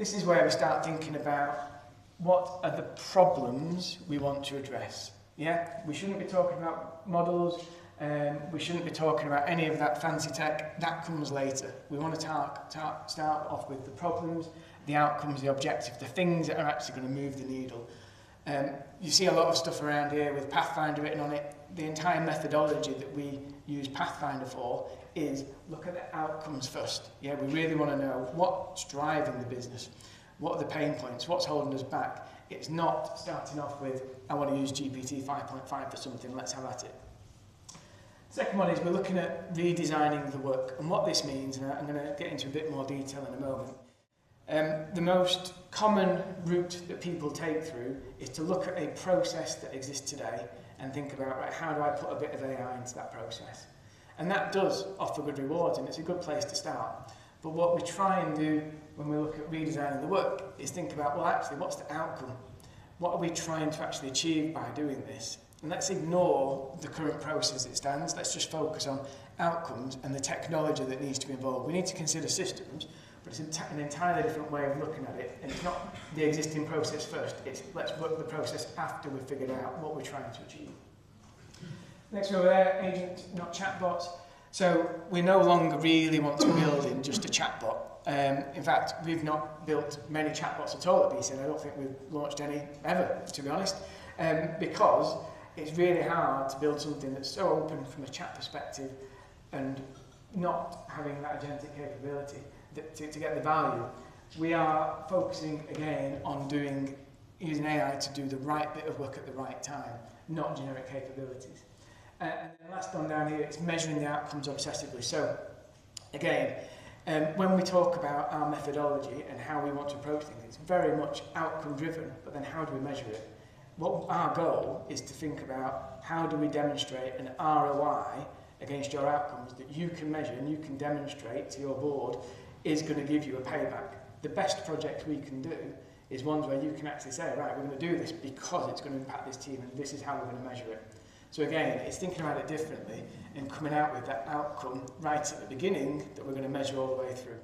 this is where we start thinking about what are the problems we want to address. Yeah, we shouldn't be talking about models, we shouldn't be talking about any of that fancy tech. That comes later. We want to start off with the problems, the outcomes, the objectives, the things that are actually going to move the needle. You see a lot of stuff around here with Pathfinder written on it. The entire methodology that we use Pathfinder for is look at the outcomes first. Yeah, we really want to know what's driving the business, what are the pain points, what's holding us back. It's not starting off with, I want to use GPT 5.5 for something, let's have at it. Second one is we're looking at redesigning the work, and what this means, and I'm going to get into a bit more detail in a moment. The most common route that people take through is to look at a process that exists today and think about, right, how do I put a bit of AI into that process? And that does offer good rewards, and it's a good place to start. But what we try and do when we look at redesigning the work is think about, well, actually, what's the outcome? What are we trying to actually achieve by doing this? And let's ignore the current process as it stands. Let's just focus on outcomes and the technology that needs to be involved. We need to consider systems, but it's an entirely different way of looking at it. And it's not the existing process first. It's let's work the process after we've figured out what we're trying to achieve. Next over there, agent, not chatbots. So we no longer really want to build in just a chatbot. In fact, we've not built many chatbots at all at BC, and I don't think we've launched any ever, to be honest, because it's really hard to build something that's so open from a chat perspective and not having that agentic capability to get the value. We are focusing again on using AI to do the right bit of work at the right time, not generic capabilities. And then last one down here is measuring the outcomes obsessively. So again, when we talk about our methodology and how we want to approach things, it's very much outcome driven, but then how do we measure it? What our goal is to think about how do we demonstrate an ROI against your outcomes that you can measure and you can demonstrate to your board is going to give you a payback. The best project we can do is ones where you can actually say, right, we're going to do this because it's going to impact this team and this is how we're going to measure it. So again, it's thinking about it differently and coming out with that outcome right at the beginning that we're going to measure all the way through.